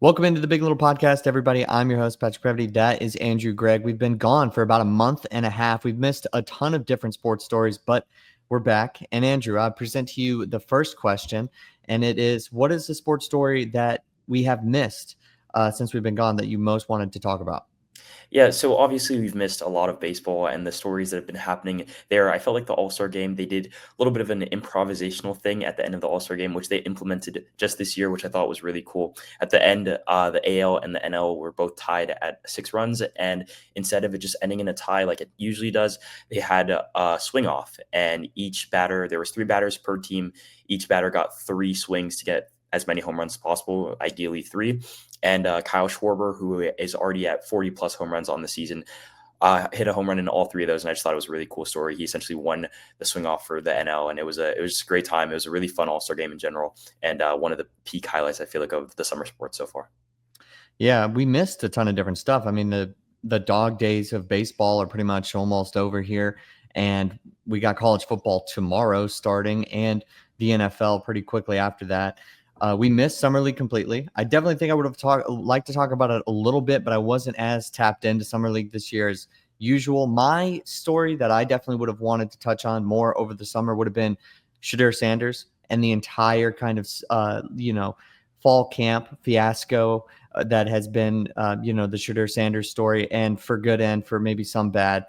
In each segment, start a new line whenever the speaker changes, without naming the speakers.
Welcome into the Big Little Podcast, everybody. I'm your host, Patrick Previty. That is Andrew Greig. We've been gone for about a month and a half. We've missed a ton of different sports stories, but we're back. And Andrew, I present to you the first question, and it is, what is the sports story that we have missed since we've been gone that you most wanted to talk about?
Yeah, so obviously we've missed a lot of baseball and the stories that have been happening there. I felt like the All-Star game, they did a little bit of an improvisational thing at the end of the All-Star game, which they implemented just this year, which I thought was really cool. At the end, the AL and the NL were both tied at 6 runs, and instead of it just ending in a tie like it usually does, they had a swing off, and each batter, there was 3 batters per team. Each batter got 3 swings to get as many home runs as possible, ideally 3. And Kyle Schwarber, who is already at 40 plus home runs on the season, hit a home run in all 3 of those, and I just thought it was a really cool story. He essentially won the swing off for the NL, and it was just a great time. It was a really fun All-Star game in general, and one of the peak highlights, I feel like, of the summer sports so far.
Yeah, we missed a ton of different stuff. I mean, the dog days of baseball are pretty much almost over here, and we got college football tomorrow starting, and the NFL pretty quickly after that. We missed Summer League completely. I definitely think I would have liked to talk about it a little bit, but I wasn't as tapped into Summer League this year as usual. My story that I definitely would have wanted to touch on more over the summer would have been Shedeur Sanders and the entire kind of fall camp fiasco that has been the Shedeur Sanders story, and for good and for maybe some bad,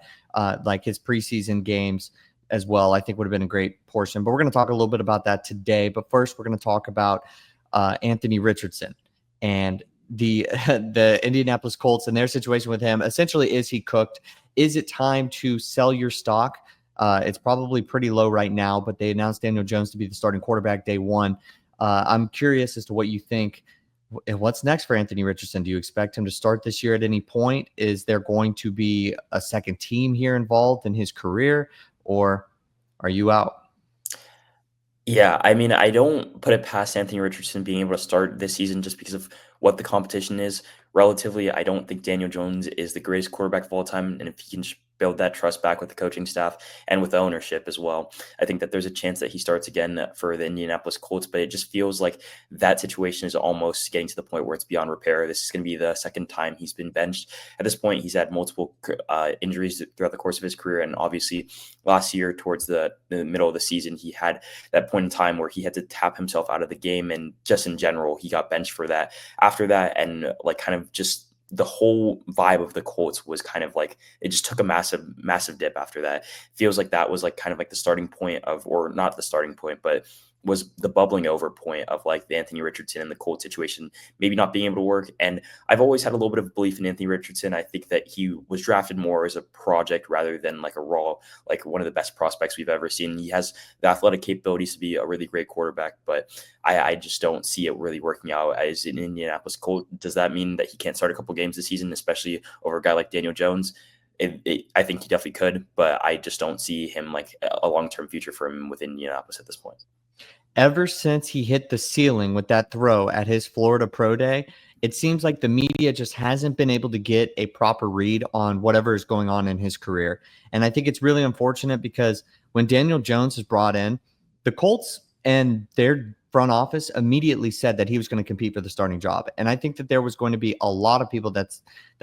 like his preseason games as well. I think would have been a great portion. But we're going to talk a little bit about that today. But first, we're going to talk about Anthony Richardson and the the Indianapolis Colts and their situation with him. Essentially, is he cooked? Is it time to sell your stock? It's probably pretty low right now, but they announced Daniel Jones to be the starting quarterback day one. I'm curious as to what you think. What's next for Anthony Richardson? Do you expect him to start this year at any point? Is there going to be a second team here involved in his career, or are you out?
Yeah, I mean, I don't put it past Anthony Richardson being able to start this season just because of what the competition is. Relatively, I don't think Daniel Jones is the greatest quarterback of all time, and if he can build that trust back with the coaching staff and with the ownership as well, I think that there's a chance that he starts again for the Indianapolis Colts. But it just feels like that situation is almost getting to the point where it's beyond repair. This is going to be the second time he's been benched. At this point, he's had multiple injuries throughout the course of his career, and obviously last year towards the middle of the season, he had that point in time where he had to tap himself out of the game, and just in general, he got benched for that. After that, and like kind of just the whole vibe of the Colts was kind of like it just took a massive dip after that. Feels like that was like kind of like the starting point of, or not the starting point, but was the bubbling over point of like the Anthony Richardson and the Colts situation maybe not being able to work. And I've always had a little bit of belief in Anthony Richardson. I think that he was drafted more as a project rather than like a raw, like one of the best prospects we've ever seen. He has the athletic capabilities to be a really great quarterback, but I just don't see it really working out as an Indianapolis Colt. Does that mean that he can't start a couple games this season, especially over a guy like Daniel Jones? I think he definitely could, but I just don't see him like a long-term future for him with Indianapolis at this point.
Ever since he hit the ceiling with that throw at his Florida Pro Day, it seems like the media just hasn't been able to get a proper read on whatever is going on in his career. And I think it's really unfortunate because when Daniel Jones is brought in, the Colts and their front office immediately said that he was going to compete for the starting job. And I think that there was going to be a lot of people that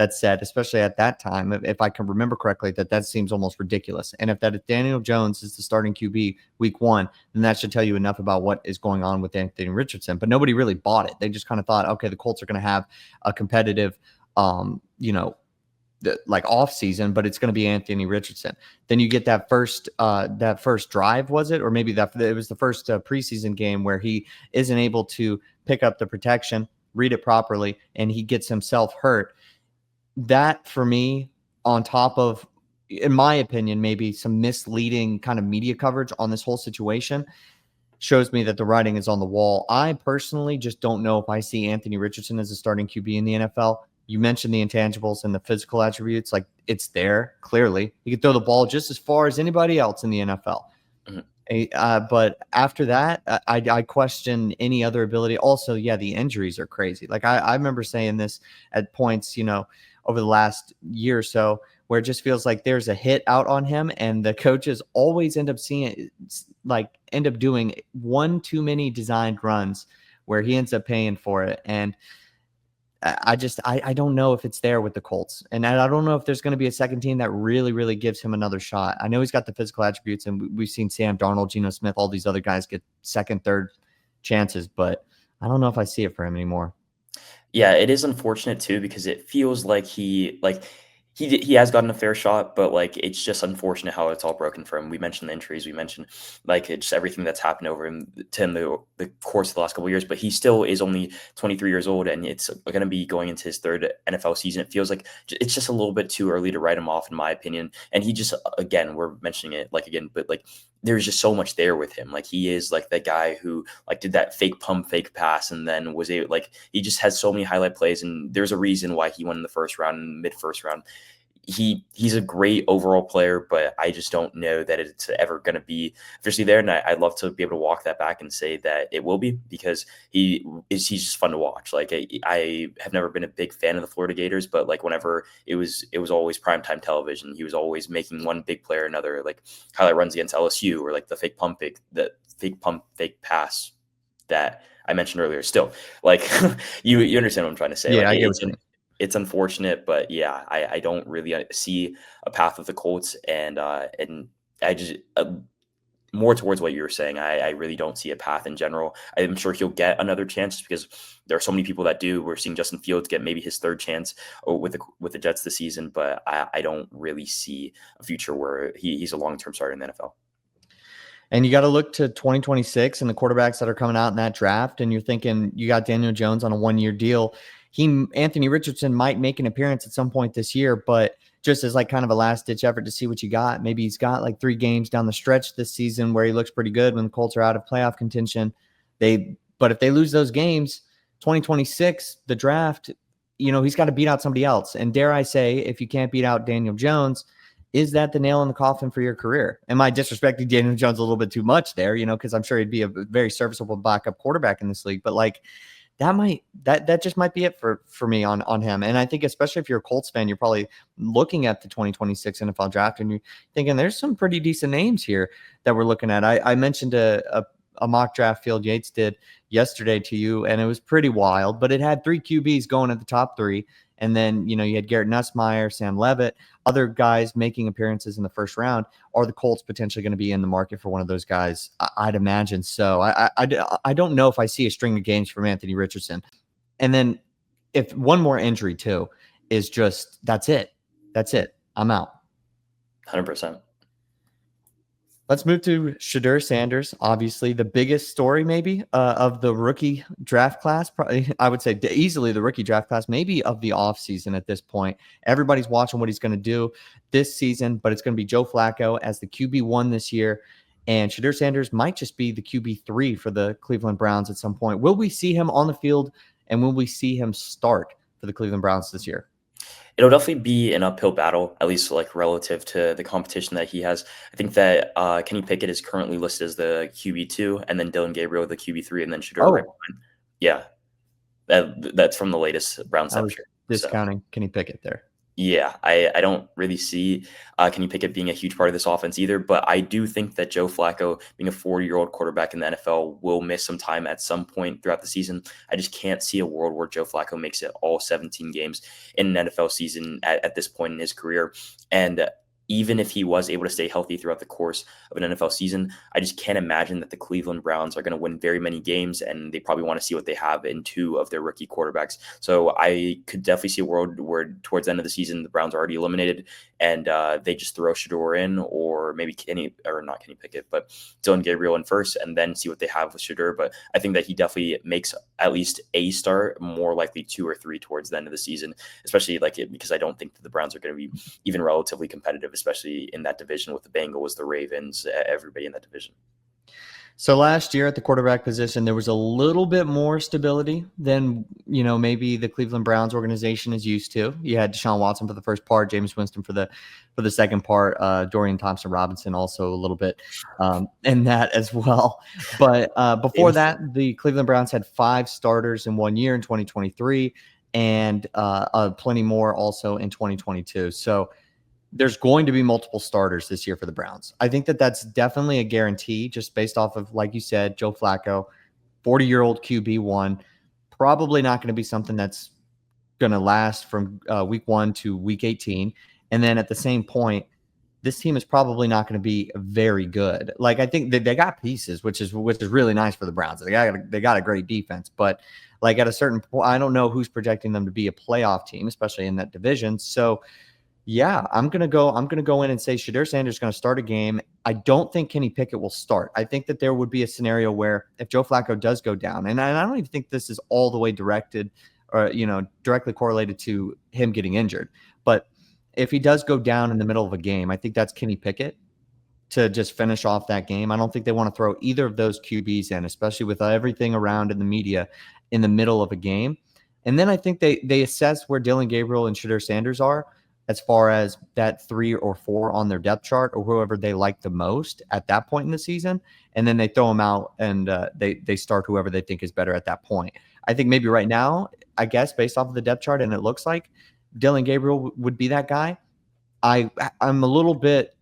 said, especially at that time, if I can remember correctly, that seems almost ridiculous. And if Daniel Jones is the starting QB week one, then that should tell you enough about what is going on with Anthony Richardson. But nobody really bought it. They just kind of thought, okay, the Colts are going to have a competitive, like off season, but it's going to be Anthony Richardson. Then you get that first drive, was it, or maybe it was the first preseason game where he isn't able to pick up the protection, read it properly, and he gets himself hurt. That for me, on top of, in my opinion, maybe some misleading kind of media coverage on this whole situation, shows me that the writing is on the wall. I personally just don't know if I see Anthony Richardson as a starting QB in the NFL. You mentioned the intangibles and the physical attributes. Like, it's there, clearly. He can throw the ball just as far as anybody else in the NFL. But after that, I question any other ability. Also, yeah, the injuries are crazy. Like, I remember saying this at points, over the last year or so, where it just feels like there's a hit out on him, and the coaches always end up doing one too many designed runs where he ends up paying for it. And I don't know if it's there with the Colts. And I don't know if there's going to be a second team that really, really gives him another shot. I know he's got the physical attributes, and we've seen Sam Darnold, Geno Smith, all these other guys get second, third chances, but I don't know if I see it for him anymore.
Yeah, it is unfortunate too because it feels like he has gotten a fair shot, but like it's just unfortunate how it's all broken for him. We mentioned the injuries, we mentioned like it's everything that's happened over him to him the course of the last couple of years, but he still is only 23 years old and it's going to be going into his third NFL season. It feels like it's just a little bit too early to write him off, in my opinion. And he just, again, we're mentioning it like again, but like there's just so much there with him. Like he is like that guy who like did that fake pump, fake pass, and then was able like he just has so many highlight plays, and there's a reason why he won in the first round, mid first round. He's a great overall player, but I just don't know that it's ever going to be officially there. And I'd love to be able to walk that back and say that it will be because he's just fun to watch. Like I have never been a big fan of the Florida Gators, but like whenever it was always primetime television. He was always making one big player another, like highlight runs against LSU or like the fake pump, fake pass that I mentioned earlier. Still, like you understand what I'm trying to say.
Yeah,
Like
I get what you mean.
it's unfortunate, but yeah, I don't really see a path with the Colts, and I just more towards what you were saying. I really don't see a path in general. I'm sure he'll get another chance because there are so many people that do. We're seeing Justin Fields get maybe his third chance with the Jets this season, but I don't really see a future where he's a long-term starter in the NFL.
And you got to look to 2026 and the quarterbacks that are coming out in that draft. And you're thinking you got Daniel Jones on a 1-year deal. Anthony Richardson might make an appearance at some point this year, but just as like kind of a last ditch effort to see what you got. Maybe he's got like 3 games down the stretch this season where he looks pretty good when the Colts are out of playoff contention. But if they lose those games, 2026, the draft, he's got to beat out somebody else. And dare I say, if you can't beat out Daniel Jones, is that the nail in the coffin for your career? Am I disrespecting Daniel Jones a little bit too much there? Because I'm sure he'd be a very serviceable backup quarterback in this league. But like that just might be it for me on him. And I think especially if you're a Colts fan, you're probably looking at the 2026 NFL draft and you're thinking there's some pretty decent names here that we're looking at. I mentioned a mock draft Field Yates did yesterday to you, and it was pretty wild, but it had 3 QBs going at the top 3. And then, you had Garrett Nussmeier, Sam Levitt, other guys making appearances in the first round. Are the Colts potentially going to be in the market for one of those guys? I'd imagine so. I don't know if I see a string of games from Anthony Richardson. And then if one more injury too is just, that's it. I'm out.
100%.
Let's move to Shedeur Sanders, obviously the biggest story maybe of the rookie draft class. Probably, I would say easily the rookie draft class, maybe of the offseason at this point. Everybody's watching what he's going to do this season, but it's going to be Joe Flacco as the QB1 this year. And Shedeur Sanders might just be the QB3 for the Cleveland Browns at some point. Will we see him on the field, and will we see him start for the Cleveland Browns this year?
It'll definitely be an uphill battle, at least like relative to the competition that he has. I think that Kenny Pickett is currently listed as the QB2, and then Dylan Gabriel the QB3, and then Shedeur right behind. Yeah, that's from the latest Browns depth chart.
Discounting Kenny Pickett there.
Yeah, I don't really see Kenny Pickett being a huge part of this offense either, but I do think that Joe Flacco, being a 40-year-old quarterback in the NFL, will miss some time at some point throughout the season. I just can't see a world where Joe Flacco makes it all 17 games in an NFL season at this point in his career. And even if he was able to stay healthy throughout the course of an NFL season, I just can't imagine that the Cleveland Browns are going to win very many games, and they probably want to see what they have in 2 of their rookie quarterbacks. So I could definitely see a world where towards the end of the season, the Browns are already eliminated and they just throw Shedeur in, or maybe not Kenny Pickett, but Dylan Gabriel in first, and then see what they have with Shedeur. But I think that he definitely makes at least a start, more likely 2 or 3 towards the end of the season, especially because I don't think that the Browns are going to be even relatively competitive, especially in that division with the Bengals, the Ravens, everybody in that division.
So last year at the quarterback position, there was a little bit more stability than, maybe the Cleveland Browns organization is used to. You had Deshaun Watson for the first part, Jameis Winston for the second part, Dorian Thompson-Robinson also a little bit in that as well. But before that, the Cleveland Browns had 5 starters in 1 year in 2023 and plenty more also in 2022. So there's going to be multiple starters this year for the Browns. I think that that's definitely a guarantee just based off of, like you said, Joe Flacco, 40-year-old QB1, probably not going to be something that's going to last from week 1 to week 18. And then at the same point, this team is probably not going to be very good. Like, I think they got pieces, which is really nice for the Browns. They got a great defense, but like at a certain point, I don't know who's projecting them to be a playoff team, especially in that division. So yeah, I'm gonna go in and say Shedeur Sanders is gonna start a game. I don't think Kenny Pickett will start. I think that there would be a scenario where if Joe Flacco does go down, and I don't even think this is all the way directed or directly correlated to him getting injured, but if he does go down in the middle of a game, I think that's Kenny Pickett to just finish off that game. I don't think they want to throw either of those QBs in, especially with everything around in the media in the middle of a game. And then I think they assess where Dylan Gabriel and Shedeur Sanders are as far as that 3 or 4 on their depth chart or whoever they like the most at that point in the season. And then they throw them out and they start whoever they think is better at that point. I think maybe right now, I guess, based off of the depth chart, and it looks like Dylan Gabriel would be that guy. I'm a little bit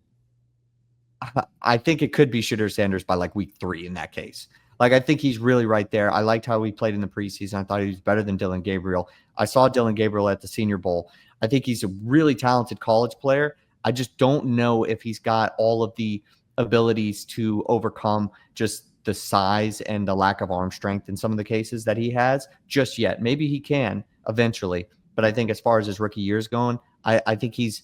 – I think it could be Shedeur Sanders by like week 3 in that case. Like, I think he's really right there. I liked how he played in the preseason. I thought he was better than Dylan Gabriel. I saw Dylan Gabriel at the Senior Bowl. I think he's a really talented college player. I just don't know if he's got all of the abilities to overcome just the size and the lack of arm strength in some of the cases that he has just yet. Maybe he can eventually, but I think as far as his rookie year is going, I think he's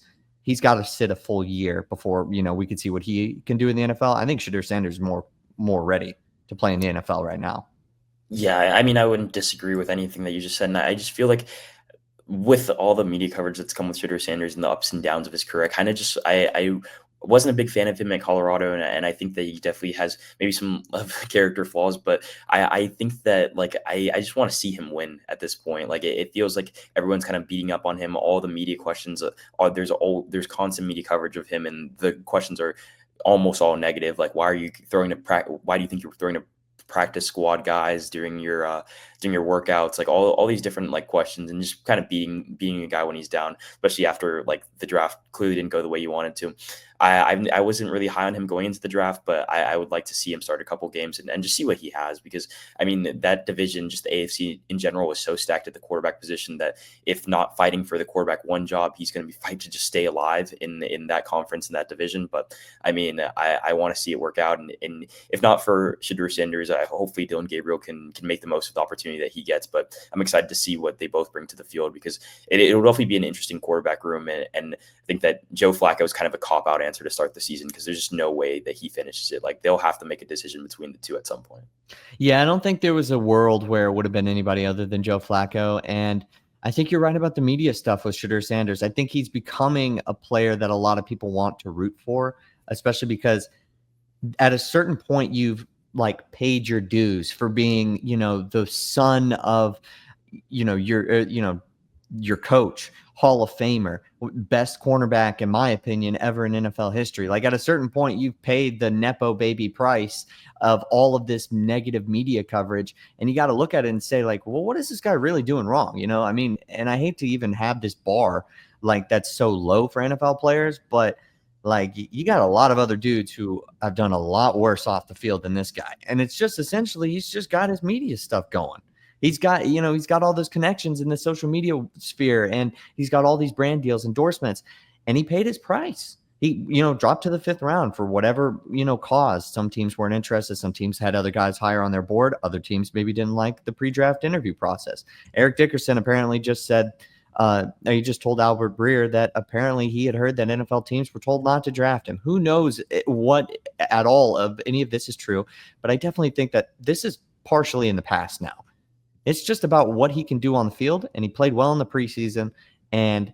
got to sit a full year before we can see what he can do in the NFL. I think Shedeur Sanders is more ready to play in the NFL right now.
Yeah, I mean, I wouldn't disagree with anything that you just said. And I just feel like with all the media coverage that's come with Shedeur Sanders and the ups and downs of his career, kind of just I wasn't a big fan of him at Colorado, and I think that he definitely has maybe some of character flaws, but I think that like I just want to see him win at this point. Like it feels like everyone's kind of beating up on him. All the media questions are there's constant media coverage of him, and the questions are almost all negative. Like, why do you think you're throwing to practice squad guys during your workouts, like all these different like questions, and just kind of being a guy when he's down, especially after like the draft clearly didn't go the way you wanted to. I wasn't really high on him going into the draft, but I would like to see him start a couple games and just see what he has, because I mean that division, just the AFC in general, was so stacked at the quarterback position that if not fighting for the quarterback 1 job, he's going to be fighting to just stay alive in that conference, in that division. But I mean, I want to see it work out, and if not for Shedeur Sanders, hopefully Dylan Gabriel can make the most of the opportunity that he gets. But I'm excited to see what they both bring to the field, because it will definitely be an interesting quarterback room, and I think that Joe Flacco is kind of a cop-out answer to start the season, because there's just no way that he finishes it. Like, they'll have to make a decision between the two at some point.
Yeah, I don't think there was a world where it would have been anybody other than Joe Flacco. And I think you're right about the media stuff with Shedeur Sanders. I think he's becoming a player that a lot of people want to root for, especially because at a certain point you've like paid your dues for being, the son of, your coach, Hall of Famer, best cornerback, in my opinion, ever in NFL history. Like, at a certain point, you've paid the Nepo baby price of all of this negative media coverage. And you got to look at it and say, like, well, what is this guy really doing wrong? I mean, and I hate to even have this bar like that's so low for NFL players, but like, you got a lot of other dudes who have done a lot worse off the field than this guy. And it's just essentially, he's just got his media stuff going. He's got all those connections in the social media sphere, and he's got all these brand deals, endorsements, and he paid his price. He, dropped to the 5th round for whatever, cause. Some teams weren't interested. Some teams had other guys higher on their board. Other teams maybe didn't like the pre-draft interview process. Eric Dickerson apparently just said, he just told Albert Breer that apparently he had heard that NFL teams were told not to draft him. Who knows what at all of any of this is true, but I definitely think that this is partially in the past now. It's just about what he can do on the field, and he played well in the preseason, and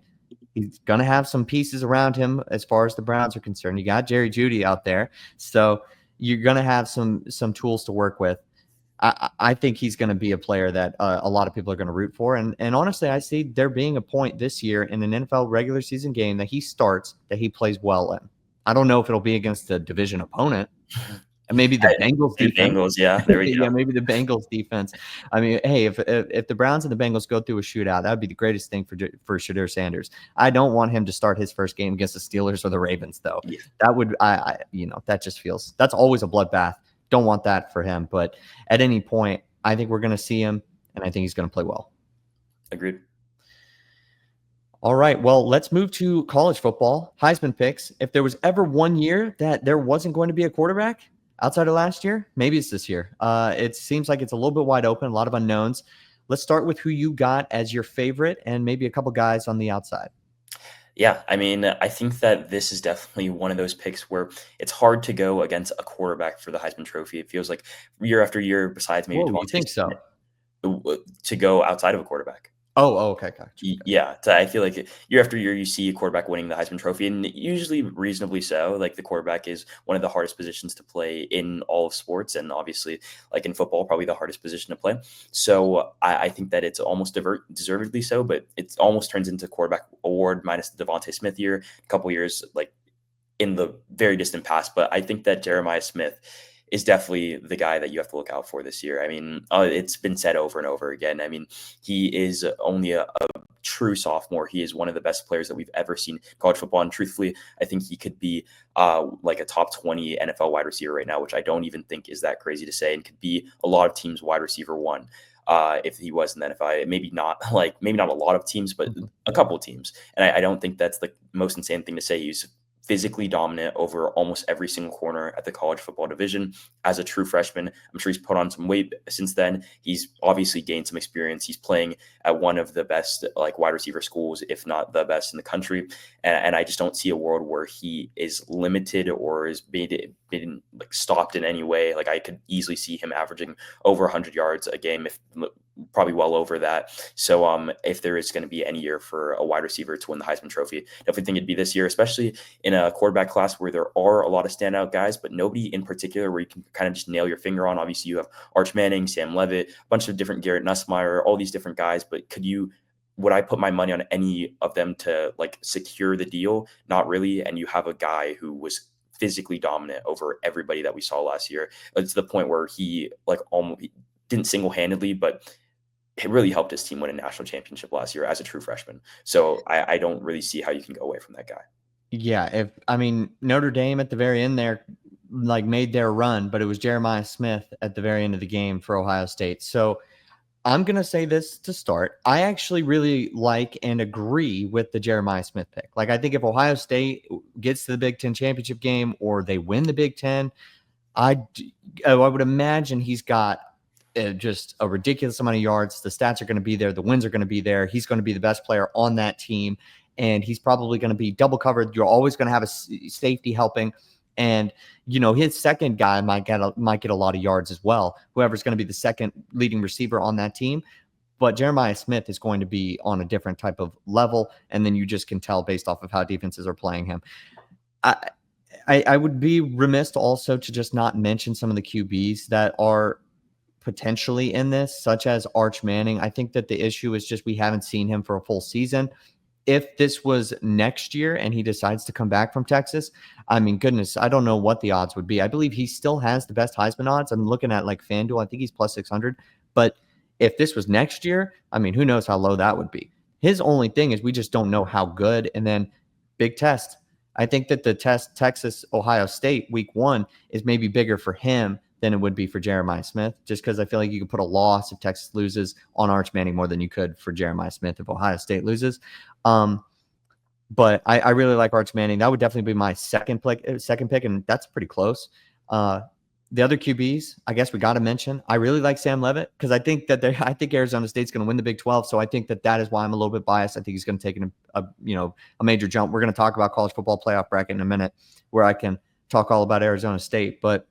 he's going to have some pieces around him as far as the Browns are concerned. You got Jerry Jeudy out there, so you're going to have some tools to work with. I think he's going to be a player that a lot of people are going to root for, and honestly, I see there being a point this year in an NFL regular season game that he starts that he plays well in. I don't know if it'll be against a division opponent. And maybe the Bengals defense.
Bengals, yeah, there we go.
Yeah, maybe the Bengals defense. I mean, hey, if the Browns and the Bengals go through a shootout, that would be the greatest thing for Shedeur Sanders. I don't want him to start his first game against the Steelers or the Ravens, though. Yeah. That would, that just feels, that's always a bloodbath. Don't want that for him. But at any point, I think we're going to see him, and I think he's going to play well.
Agreed.
All right. Well, let's move to college football. Heisman picks. If there was ever one year that there wasn't going to be a quarterback outside of last year, maybe it's this year. It seems like it's a little bit wide open, a lot of unknowns. Let's start with who you got as your favorite and maybe a couple guys on the outside.
Yeah, I mean, I think that this is definitely one of those picks where it's hard to go against a quarterback for the Heisman Trophy. It feels like year after year, besides maybe
Whoa, you
Devontae
think so?
Smith, to go outside of a quarterback.
Oh, okay, gotcha.
Yeah, so I feel like year after year, you see a quarterback winning the Heisman Trophy, and usually reasonably so. Like the quarterback is one of the hardest positions to play in all of sports, and obviously, like in football, probably the hardest position to play. So I think that it's almost deservedly so, but it almost turns into quarterback award minus the Devontae Smith year, a couple years like in the very distant past. But I think that Jeremiah Smith is definitely the guy that you have to look out for this year. I mean, it's been said over and over again. I mean, he is only a true sophomore. He is one of the best players that we've ever seen in college football. And truthfully, I think he could be like a top 20 NFL wide receiver right now, which I don't even think is that crazy to say, and could be a lot of teams' wide receiver one. If he was in the NFL, maybe not a lot of teams, but a couple of teams. And I don't think that's the most insane thing to say. He's physically dominant over almost every single corner at the college football division as a true freshman. I'm sure he's put on some weight since then. He's obviously gained some experience. He's playing at one of the best like wide receiver schools, if not the best in the country. And I just don't see a world where he is limited or is been like stopped in any way. Like I could easily see him averaging over 100 yards a game, if probably well over that. So if there is going to be any year for a wide receiver to win the Heisman Trophy, definitely think it'd be this year, especially in a quarterback class where there are a lot of standout guys, but nobody in particular where you can kind of just nail your finger on. Obviously, you have Arch Manning, Sam Levitt, a bunch of different Garrett Nussmeier, all these different guys. But would I put my money on any of them to like secure the deal? Not really. And you have a guy who was physically dominant over everybody that we saw last year. It's the point where he like almost didn't single-handedly, but it really helped his team win a national championship last year as a true freshman. So I don't really see how you can go away from that guy.
Yeah, Notre Dame at the very end there like made their run, but it was Jeremiah Smith at the very end of the game for Ohio State. So I'm going to say this to start. I actually really like and agree with the Jeremiah Smith pick. Like, I think if Ohio State gets to the Big Ten championship game or they win the Big Ten, I would imagine he's got just a ridiculous amount of yards. The stats are going to be there. The wins are going to be there. He's going to be the best player on that team, and he's probably going to be double covered. You're always going to have a safety helping. And, his second guy might get a lot of yards as well, whoever's going to be the second leading receiver on that team. But Jeremiah Smith is going to be on a different type of level, and then you just can tell based off of how defenses are playing him. I would be remiss also to just not mention some of the QBs that are potentially in this, such as Arch Manning. I think that the issue is just we haven't seen him for a full season. If this was next year and he decides to come back from Texas, I mean, goodness, I don't know what the odds would be. I believe he still has the best Heisman odds. I'm looking at like FanDuel. I think he's plus 600. But if this was next year, I mean, who knows how low that would be. His only thing is we just don't know how good. And then big test. I think that the test Texas-Ohio State week 1 is maybe bigger for him than it would be for Jeremiah Smith, just because I feel like you could put a loss if Texas loses on Arch Manning more than you could for Jeremiah Smith if Ohio State loses. But I really like Arch Manning. That would definitely be my second pick, and that's pretty close. The other QBs, I guess we got to mention. I really like Sam Levitt because I think Arizona State's going to win the Big 12. So I think that is why I'm a little bit biased. I think he's going to take a major jump. We're going to talk about college football playoff bracket in a minute, where I can talk all about Arizona State, but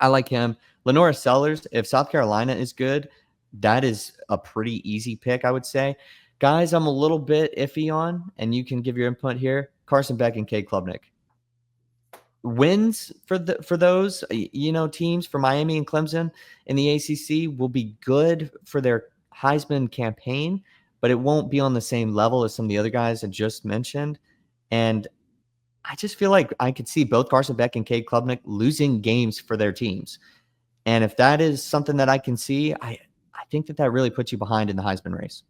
I like him. Lenora Sellers, if South Carolina is good, that is a pretty easy pick, I would say. Guys, I'm a little bit iffy on, and you can give your input here. Carson Beck and Cade Klubnik. Wins for those teams, for Miami and Clemson in the ACC, will be good for their Heisman campaign, but it won't be on the same level as some of the other guys I just mentioned. And I just feel like I could see both Carson Beck and Cade Klubnik losing games for their teams. And if that is something that I can see, I think that really puts you behind in the Heisman race.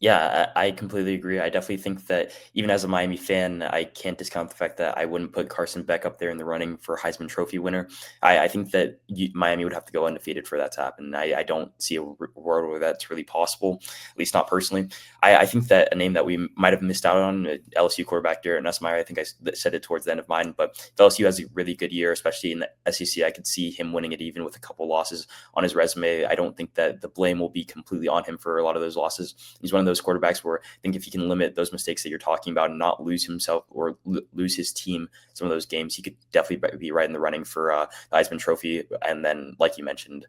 Yeah, I completely agree. I definitely think that even as a Miami fan, I can't discount the fact that I wouldn't put Carson Beck up there in the running for Heisman Trophy winner. I think that Miami would have to go undefeated for that to happen. I don't see a world where that's really possible, at least not personally. I think that a name that we might have missed out on, LSU quarterback Darren Nussmeier, I think said it towards the end of mine, but if LSU has a really good year, especially in the SEC. I could see him winning it even with a couple losses on his resume. I don't think that the blame will be completely on him for a lot of those losses. He's one of those quarterbacks where I think if he can limit those mistakes that you're talking about and not lose himself or lose his team some of those games, he could definitely be right in the running for the Heisman Trophy. And then, like you mentioned,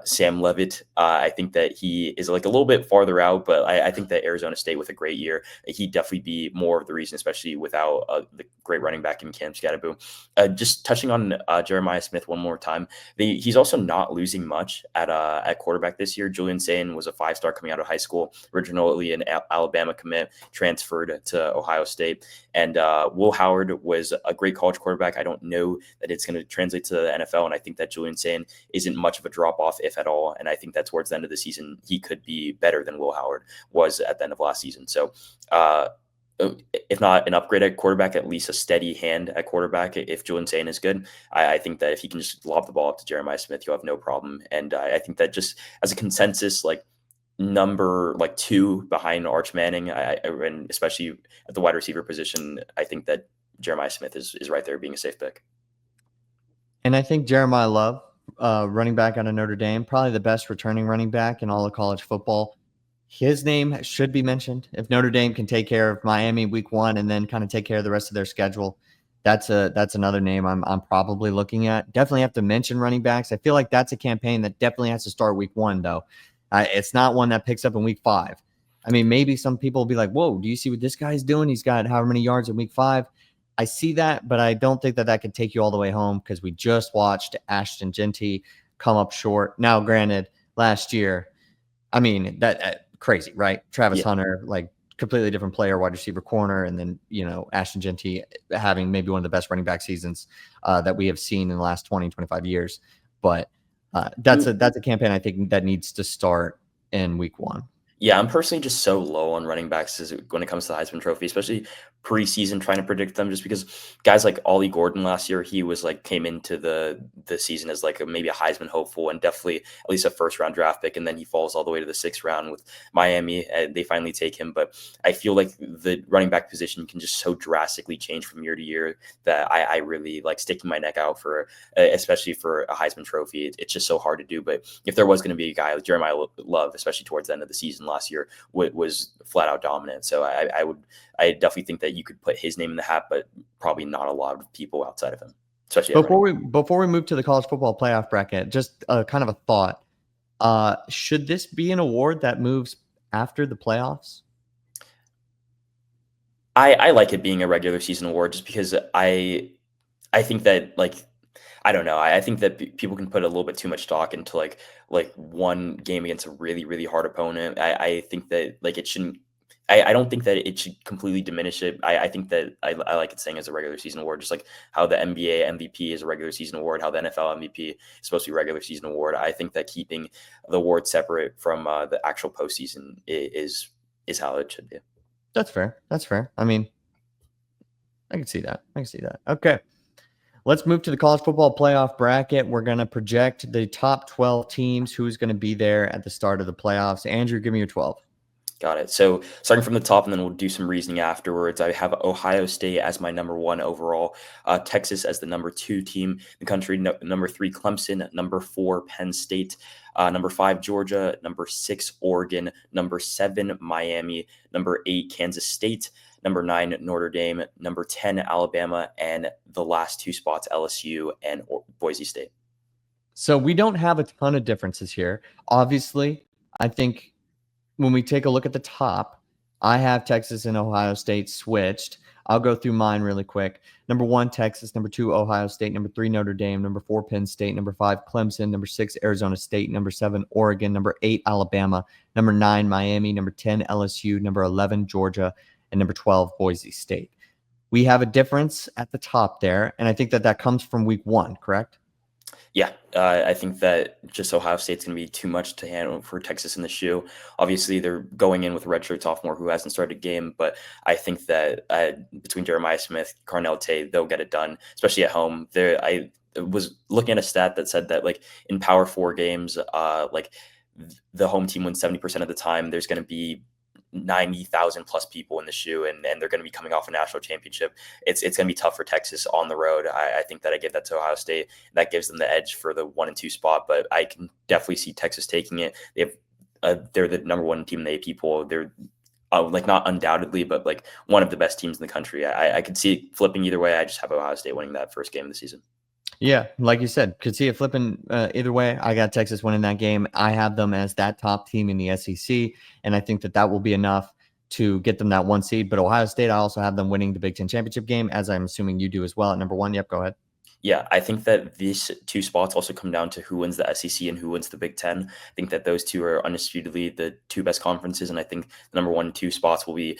Sam Levitt, I think that he is like a little bit farther out, but I think that Arizona State with a great year, he'd definitely be more of the reason, especially without the great running back in Cam Scatterbo. Just touching on Jeremiah Smith one more time, he's also not losing much at quarterback this year. Julian Sayin was a 5-star coming out of high school, originally an Alabama commit, transferred to Ohio State. And Will Howard was a great college quarterback. I don't know that it's going to translate to the NFL. And I think that Julian Sayin isn't much of a drop off, if at all. And I think that towards the end of the season, he could be better than Will Howard was at the end of last season. So, if not an upgrade at quarterback, at least a steady hand at quarterback. If Julian Sayin is good, I think that if he can just lob the ball up to Jeremiah Smith, you'll have no problem. And I think that just as a consensus, like number 2 behind Arch Manning, and especially at the wide receiver position, I think that Jeremiah Smith is right there being a safe pick.
And I think Jeremiah Love, running back out of Notre Dame, probably the best returning running back in all of college football. His name should be mentioned. If Notre Dame can take care of Miami week 1 and then kind of take care of the rest of their schedule, that's another name I'm probably looking at. Definitely have to mention running backs. I feel like that's a campaign that definitely has to start week 1, though. It's not one that picks up in week 5. I mean, maybe some people will be like, whoa, do you see what this guy's doing? He's got however many yards in week 5. I see that, but I don't think that could take you all the way home because we just watched Ashton Genty come up short. Now, granted, last year, I mean, that crazy, right? Travis Hunter, like completely different player, wide receiver corner, and then, Ashton Genty having maybe one of the best running back seasons that we have seen in the last 20, 25 years. But that's a campaign I think that needs to start in week 1.
Yeah, I'm personally just so low on running backs when it comes to the Heisman Trophy, especially preseason trying to predict them, just because guys like Ollie Gordon last year, he was came into the season as maybe a Heisman hopeful and definitely at least a first-round draft pick, and then he falls all the way to the 6th round with Miami. They finally take him, but I feel like the running back position can just so drastically change from year to year that I really like sticking my neck out for, especially for a Heisman Trophy. It's just so hard to do, but if there was going to be a guy like Jeremiah Love, especially towards the end of the season last year, was flat out dominant. So I definitely think that you could put his name in the hat, but probably not a lot of people outside of him. Especially
before we move to the college football playoff bracket, just kind of a thought. Should this be an award that moves after the playoffs?
I like it being a regular season award just because I think that I don't know. I think that people can put a little bit too much stock into like one game against a really, really hard opponent. I think that it shouldn't. I don't think that it should completely diminish it. I think that I like it saying as a regular season award, just like how the NBA MVP is a regular season award, how the NFL MVP is supposed to be a regular season award. I think that keeping the award separate from the actual postseason is how it should be.
That's fair. That's fair. I mean, I can see that. Okay. Let's move to the college football playoff bracket. We're going to project the top 12 teams, who's going to be there at the start of the playoffs. Andrew, give me your 12.
Got it. So starting from the top, and then we'll do some reasoning afterwards. I have Ohio State as my number 1 overall, Texas as the number 2 team in the country, number 3 Clemson, number 4 Penn State, number 5 Georgia, number 6 Oregon, number 7 Miami, number 8 Kansas State, number 9 Notre Dame, number 10 Alabama, and the last 2 spots LSU and Boise State.
So we don't have a ton of differences here. Obviously, I think when we take a look at the top, I have Texas and Ohio State switched. I'll go through mine really quick. Number 1, Texas. Number 2, Ohio State. Number 3, Notre Dame. Number 4, Penn State. Number 5, Clemson. Number 6, Arizona State. Number 7, Oregon. Number 8, Alabama. Number 9, Miami. Number 10, LSU. Number 11, Georgia. And number 12, Boise State. We have a difference at the top there, and I think that comes from week 1, correct?
Yeah, I think that just Ohio State's going to be too much to handle for Texas in the shoe. Obviously, they're going in with a redshirt sophomore who hasn't started a game, but I think that between Jeremiah Smith, Carnell Tate, they'll get it done, especially at home. There, I was looking at a stat that said that like in Power Four games, the home team wins 70% of the time. There's going to be 90,000 plus people in the shoe, and they're going to be coming off a national championship. It's going to be tough for Texas on the road. I think that I give that to Ohio State. That gives them the edge for the 1 and 2 spot, but I can definitely see Texas taking it. They're the number one team in the AP poll. They're like not undoubtedly, but like one of the best teams in the country. I could see it flipping either way. I just have Ohio State winning that first game of the season.
Yeah, like you said, could see it flipping either way. I got Texas winning that game. I have them as that top team in the SEC, and I think that that will be enough to get them that 1 seed. But Ohio State, I also have them winning the Big Ten championship game, as I'm assuming you do as well at number 1. Yep, go ahead.
Yeah, I think that these 2 spots also come down to who wins the SEC and who wins the Big Ten. I think that those 2 are undisputedly the 2 best conferences, and I think the number 1 and 2 spots will be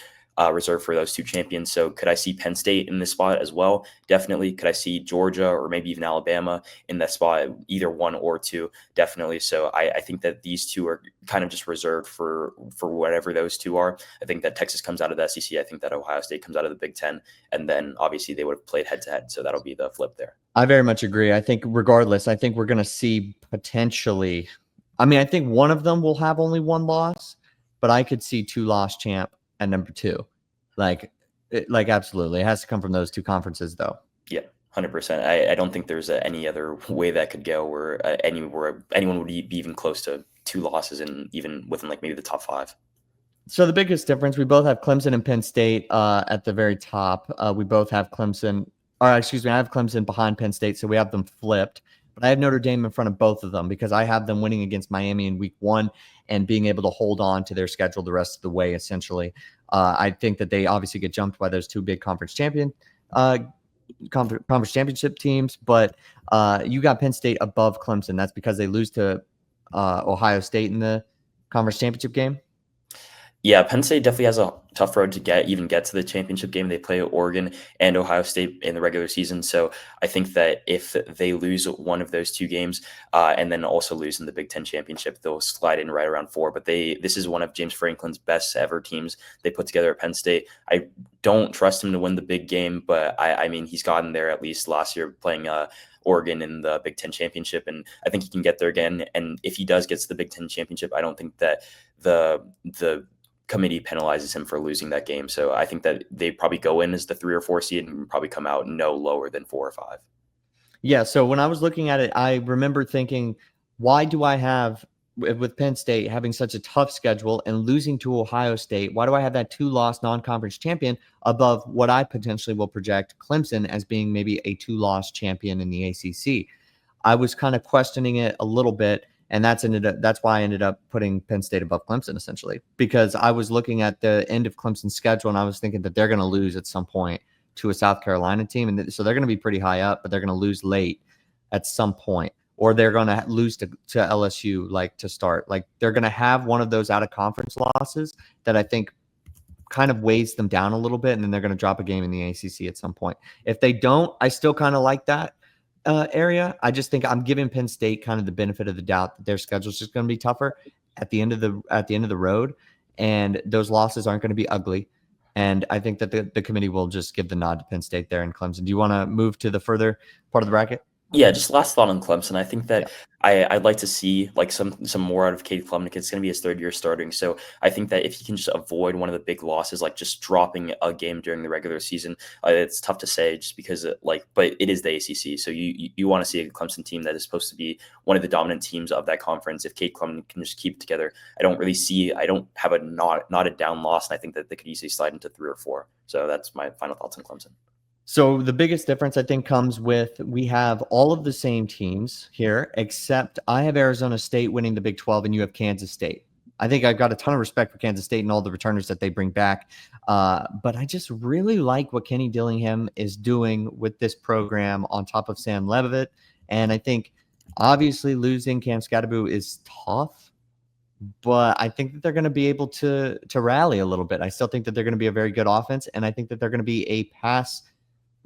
reserved for those 2 champions. So could I see Penn State in this spot as well? Definitely. Could I see Georgia or maybe even Alabama in that spot, either 1 or 2? Definitely. So I think that these 2 are kind of just reserved for whatever those 2 are. I think that Texas comes out of the SEC. I think that Ohio State comes out of the Big Ten, and then obviously they would have played head to head. So that'll be the flip there.
I very much agree. I think regardless, I think we're going to see potentially, I mean, I think one of them will have only 1 loss, but I could see 2 loss champ at number 2. Like absolutely. It has to come from those 2 conferences though.
Yeah, 100%. I don't think there's any other way that could go where anyone would be even close to 2 losses and even within like maybe the top 5.
So the biggest difference, we both have Clemson and Penn State at the very top. We both have Clemson, or excuse me, I have Clemson behind Penn State, so we have them flipped. But I have Notre Dame in front of both of them because I have them winning against Miami in week 1 and being able to hold on to their schedule the rest of the way, essentially. I think that they obviously get jumped by those 2 big conference championship teams, but you got Penn State above Clemson. That's because they lose to Ohio State in the conference championship game.
Yeah, Penn State definitely has a tough road to get to the championship game. They play Oregon and Ohio State in the regular season. So I think that if they lose one of those 2 games and then also lose in the Big Ten championship, they'll slide in right around 4. But this is one of James Franklin's best ever teams they put together at Penn State. I don't trust him to win the big game, but I mean, he's gotten there at least last year playing Oregon in the Big Ten championship, and I think he can get there again. And if he does get to the Big Ten championship, I don't think that the committee penalizes him for losing that game. So I think that they probably go in as the 3 or 4 seed and probably come out no lower than 4 or 5.
Yeah. So when I was looking at it, I remember thinking, why do I have with Penn State having such a tough schedule and losing to Ohio State? Why do I have that 2-loss non-conference champion above what I potentially will project Clemson as being maybe a 2-loss champion in the ACC? I was kind of questioning it a little bit. And that's why I ended up putting Penn State above Clemson, essentially, because I was looking at the end of Clemson's schedule and I was thinking that they're going to lose at some point to a South Carolina team. And so they're going to be pretty high up, but they're going to lose late at some point, or they're going to lose to LSU, like to start. Like they're going to have one of those out of conference losses that I think kind of weighs them down a little bit. And then they're going to drop a game in the ACC at some point. If they don't, I still kind of like that area. I just think I'm giving Penn State kind of the benefit of the doubt that their schedule is just going to be tougher at the end of the road, and those losses aren't going to be ugly. And I think that the committee will just give the nod to Penn State there in Clemson. Do you want to move to the further part of the bracket?
Yeah, just last thought on Clemson. I think that I'd like to see like some more out of Cade Klubnik. It's going to be his 3rd year starting, so I think that if he can just avoid one of the big losses, like just dropping a game during the regular season, it's tough to say just because but it is the ACC, so you want to see a Clemson team that is supposed to be one of the dominant teams of that conference. If Cade Klubnik can just keep it together, I don't have a not a down loss, and I think that they could easily slide into 3 or 4. So that's my final thoughts on Clemson.
So the biggest difference, I think, comes with we have all of the same teams here, except I have Arizona State winning the Big 12 and you have Kansas State. I think I've got a ton of respect for Kansas State and all the returners that they bring back. But I just really like what Kenny Dillingham is doing with this program on top of Sam Leavitt. And I think obviously losing Cam Scatterbo is tough, but I think that they're going to be able to rally a little bit. I still think that they're going to be a very good offense, and I think that they're going to be a pass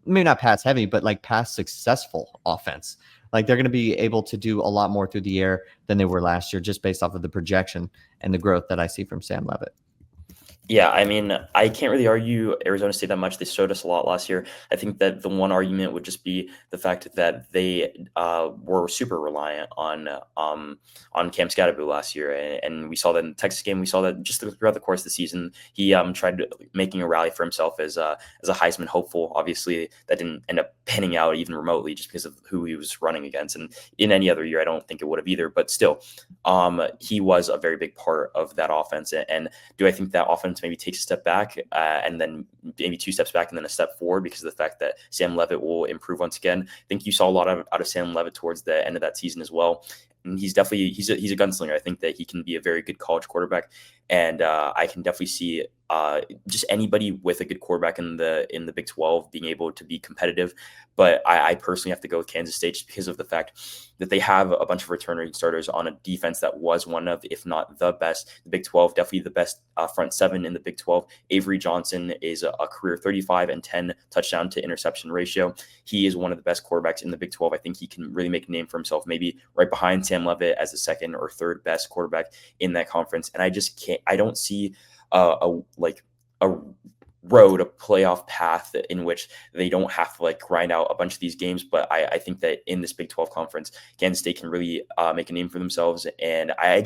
maybe not pass heavy, but like pass successful offense. Like they're going to be able to do a lot more through the air than they were last year, just based off of the projection and the growth that I see from Sam Levitt.
Yeah, I mean, I can't really argue Arizona State that much. They showed us a lot last year. I think that the one argument would just be the fact that they were super reliant on Cam Scatterby last year, and we saw that in the Texas game. We saw that just throughout the course of the season. He tried making a rally for himself as a Heisman hopeful. Obviously, that didn't end up panning out even remotely, just because of who he was running against. And in any other year, I don't think it would have either. But still, he was a very big part of that offense. And do I think that offense maybe takes a step back and then maybe 2 steps back and then a step forward because of the fact that Sam Levitt will improve once again? I think you saw a lot out of Sam Levitt towards the end of that season as well. And he's definitely he's a gunslinger. I think that he can be a very good college quarterback, and I can definitely see just anybody with a good quarterback in the Big 12 being able to be competitive. But I personally have to go with Kansas State just because of the fact that they have a bunch of returning starters on a defense that was one of, if not the best, the Big 12, definitely the best front seven in the Big 12. Avery Johnson is a career 35 and 10 touchdown to interception ratio. He is one of the best quarterbacks in the Big 12. I think he can really make a name for himself, maybe right behind Sam Levitt as the second or third best quarterback in that conference. And I don't see a road, a playoff path in which they don't have to like grind out a bunch of these games. But I think that in this Big 12 conference, Kansas State can really make a name for themselves. And I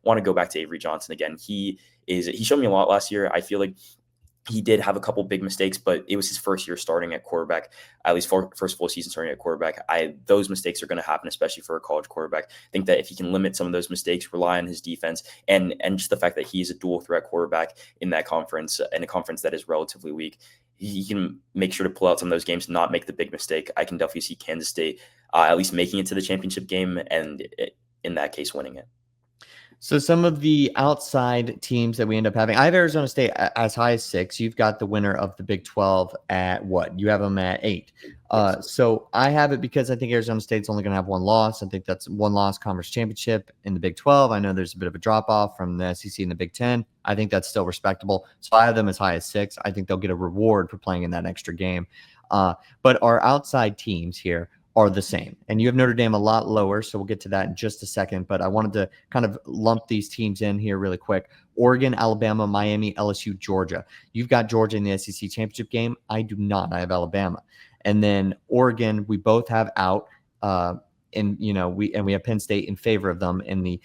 want to go back to Avery Johnson again. He showed me a lot last year. I feel like he did have a couple big mistakes, but it was his first year starting at quarterback, at least first full season starting at quarterback. Those mistakes are going to happen, especially for a college quarterback. I think that if he can limit some of those mistakes, rely on his defense, and just the fact that he is a dual threat quarterback in that conference, in a conference that is relatively weak, he can make sure to pull out some of those games and not make the big mistake. I can definitely see Kansas State at least making it to the championship game, and in that case, winning it.
So some of the outside teams that we end up having, I have Arizona State as high as 6. You've got the winner of the Big 12 at what? You have them at 8. So I have it because I think Arizona State's only going to have one loss. I think that's one loss conference championship in the Big 12. I know there's a bit of a drop off from the SEC in the Big 10. I think that's still respectable. So I have them as high as 6. I think they'll get a reward for playing in that extra game. But our outside teams here are the same. And you have Notre Dame a lot lower, so we'll get to that in just a second. But I wanted to kind of lump these teams in here really quick. Oregon, Alabama, Miami, LSU, Georgia. You've got Georgia in the SEC championship game. I do not. I have Alabama. And then Oregon, we both have out. We have Penn State in favor of them in the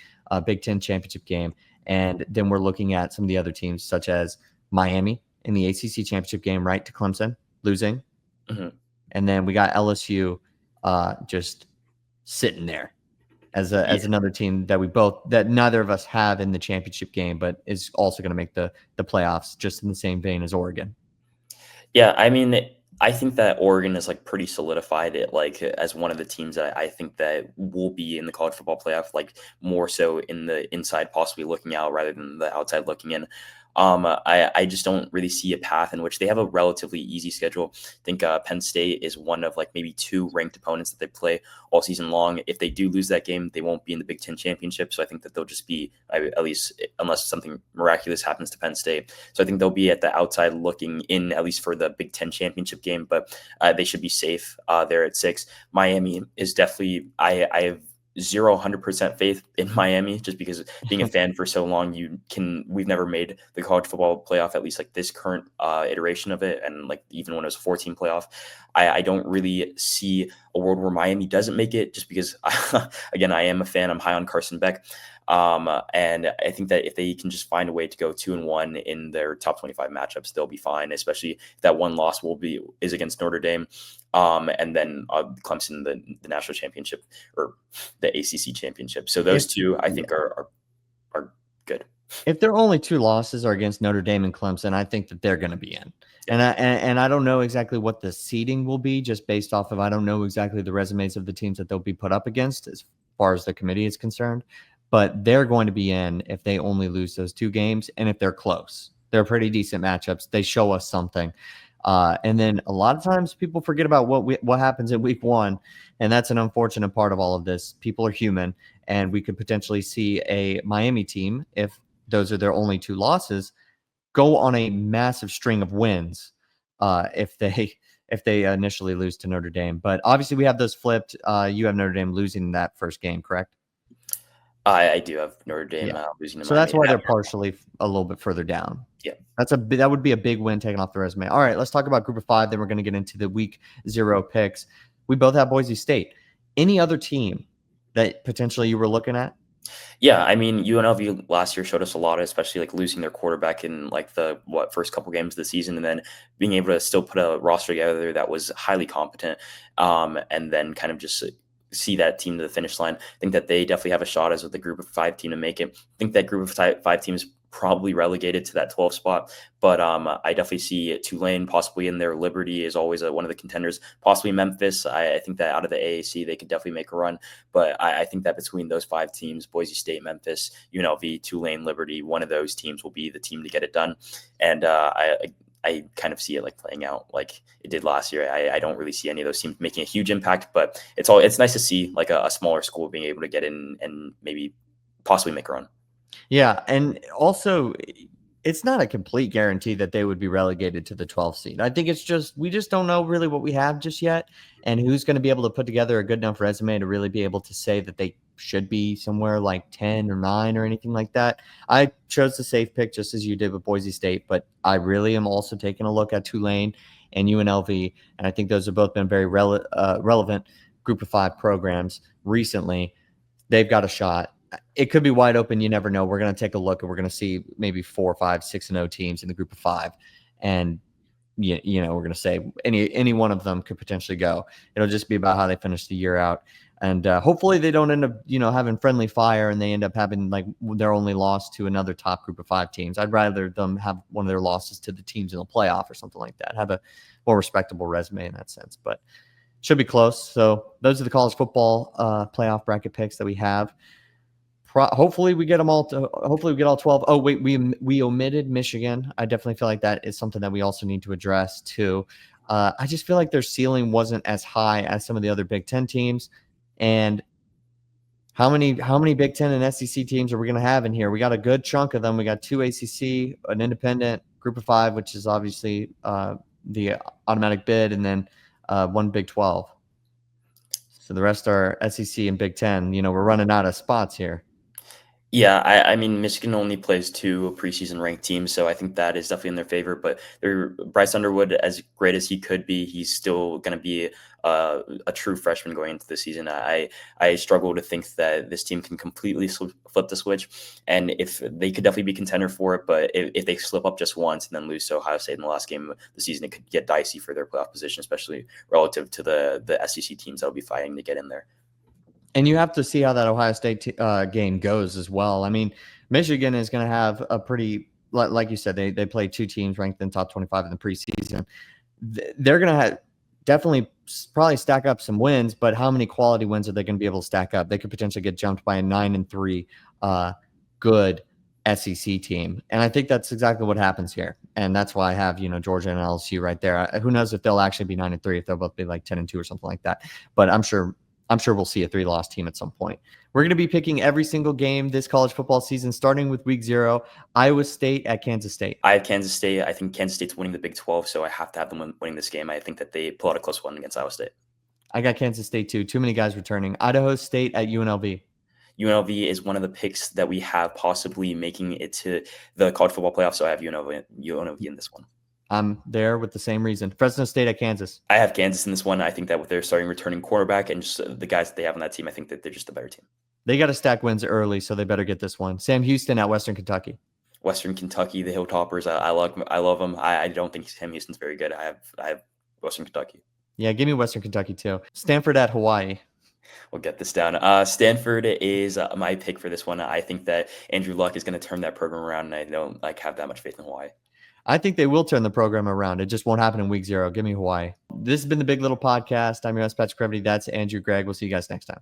Big Ten championship game. And then we're looking at some of the other teams, such as Miami in the ACC championship game, right, to Clemson, losing.
Mm-hmm.
And then we got LSU just sitting there as another team that neither of us have in the championship game, but is also going to make the playoffs, just in the same vein as Oregon.
Yeah, I mean, I think that Oregon is like pretty solidified it like as one of the teams that I think that will be in the college football playoff, like more so in the inside, possibly looking out rather than the outside looking in. I just don't really see a path in which they have a relatively easy schedule. I think Penn State is one of like maybe 2 ranked opponents that they play all season long. If they do lose that game, they won't be in the Big Ten championship. So I think that they'll just be, at least unless something miraculous happens to Penn State. So I think they'll be at the outside looking in, at least for the Big Ten championship game, but they should be safe there at 6. Miami is definitely, I have 100% faith in Miami, just because being a fan for so long, we've never made the college football playoff, at least like this current iteration of it. And like even when it was a 14 playoff, I don't really see a world where Miami doesn't make it, just because again, I am a fan. I'm high on Carson Beck. And I think that if they can just find a way to go 2-1 in their top 25 matchups, they'll be fine, especially if that one loss is against Notre Dame. And then Clemson, the national championship or the ACC championship. So those two, I think, are good.
If their only 2 losses are against Notre Dame and Clemson, I think that they're going to be in. And I don't know exactly what the seeding will be, just based off of, I don't know exactly the resumes of the teams that they'll be put up against as far as the committee is concerned, but they're going to be in if they only lose those 2 games. And if they're close, they're pretty decent matchups. They show us something. And then a lot of times people forget about what happens in week 1. And that's an unfortunate part of all of this. People are human, and we could potentially see a Miami team, if those are their only 2 losses, go on a massive string of wins if they if they initially lose to Notre Dame. But obviously we have those flipped. You have Notre Dame losing that first game, correct?
I do have Notre Dame
Yeah.
losing to
So that's
Miami.
why they're partially a little bit further down.
Yeah.
That would be a big win taken off the resume. All right, let's talk about Group of 5. Then we're going to get into the Week 0 picks. We both have Boise State. Any other team that potentially you were looking at?
Yeah, I mean, UNLV last year showed us a lot, especially like losing their quarterback in like the first couple games of the season, and then being able to still put a roster together that was highly competent, and then kind of just see that team to the finish line. I think that they definitely have a shot as with the Group of 5 team to make it. I think that Group of 5 team is probably relegated to that 12 spot, but I definitely see Tulane possibly in there. Liberty is always one of the contenders, possibly Memphis. I think that out of the AAC they could definitely make a run, but I think that between those 5 teams, Boise State, Memphis, UNLV, Tulane, Liberty, one of those teams will be the team to get it done. And I kind of see it like playing out like it did last year. I don't really see any of those teams making a huge impact, but it's nice to see like a smaller school being able to get in and maybe possibly make a run.
Yeah, and also it's not a complete guarantee that they would be relegated to the 12th seed. I think it's just we just don't know really what we have just yet, and who's going to be able to put together a good enough resume to really be able to say that they should be somewhere like 10 or 9 or anything like that. I chose the safe pick just as you did with Boise State, but I really am also taking a look at Tulane and UNLV, and I think those have both been very relevant Group of 5 programs recently. They've got a shot. It could be wide open. You never know. We're going to take a look and we're going to see maybe 4, 5, 6-0 teams in the Group of 5. And, we're going to say any one of them could potentially go. It'll just be about how they finish the year out. And hopefully they don't end up, having friendly fire and they end up having like their only loss to another top Group of 5 teams. I'd rather them have one of their losses to the teams in the playoff or something like that. Have a more respectable resume in that sense. But should be close. So those are the college football playoff bracket picks that we have. Hopefully we get them all. Hopefully we get all 12. Oh wait, we omitted Michigan. I definitely feel like that is something that we also need to address too. I just feel like their ceiling wasn't as high as some of the other Big Ten teams. And how many Big Ten and SEC teams are we going to have in here? We got a good chunk of them. We got 2 ACC, an independent Group of 5, which is obviously the automatic bid, and then 1 Big 12. So the rest are SEC and Big Ten. We're running out of spots here.
Yeah, I mean, Michigan only plays 2 preseason ranked teams, so I think that is definitely in their favor. But Bryce Underwood, as great as he could be, he's still going to be a true freshman going into the season. I struggle to think that this team can completely flip the switch, and if they could definitely be contender for it, but if they slip up just once and then lose to Ohio State in the last game of the season, it could get dicey for their playoff position, especially relative to the SEC teams that will be fighting to get in there.
And you have to see how that Ohio State game goes as well. I mean, Michigan is going to have a pretty, like you said, they play 2 teams ranked in top 25 in the preseason. They're going to have definitely probably stack up some wins, but how many quality wins are they going to be able to stack up? They could potentially get jumped by a 9-3 good SEC team. And I think that's exactly what happens here. And that's why I have, Georgia and LSU right there. Who knows if they'll actually be 9-3, if they'll both be like 10-2 or something like that. But I'm sure we'll see a 3-loss team at some point. We're going to be picking every single game this college football season, starting with Week 0, Iowa State at Kansas State.
I have Kansas State. I think Kansas State's winning the Big 12, so I have to have them winning this game. I think that they pull out a close one against Iowa State.
I got Kansas State too. Too many guys returning. Idaho State at UNLV.
UNLV is one of the picks that we have possibly making it to the college football playoffs, so I have UNLV in this one.
I'm there with the same reason. Fresno State at Kansas.
I have Kansas in this one. I think that with their starting returning quarterback and just the guys that they have on that team, I think that they're just a better team.
They got to stack wins early, so they better get this one. Sam Houston at Western Kentucky.
Western Kentucky, the Hilltoppers. I love them. I don't think Sam Houston's very good. I have Western Kentucky.
Yeah, give me Western Kentucky too. Stanford at Hawaii.
We'll get this down. Stanford is my pick for this one. I think that Andrew Luck is going to turn that program around, and I don't have that much faith in Hawaii.
I think they will turn the program around. It just won't happen in Week 0. Give me Hawaii. This has been the Big Little Podcast. I'm your host, Patrick Previty. That's Andrew Greig. We'll see you guys next time.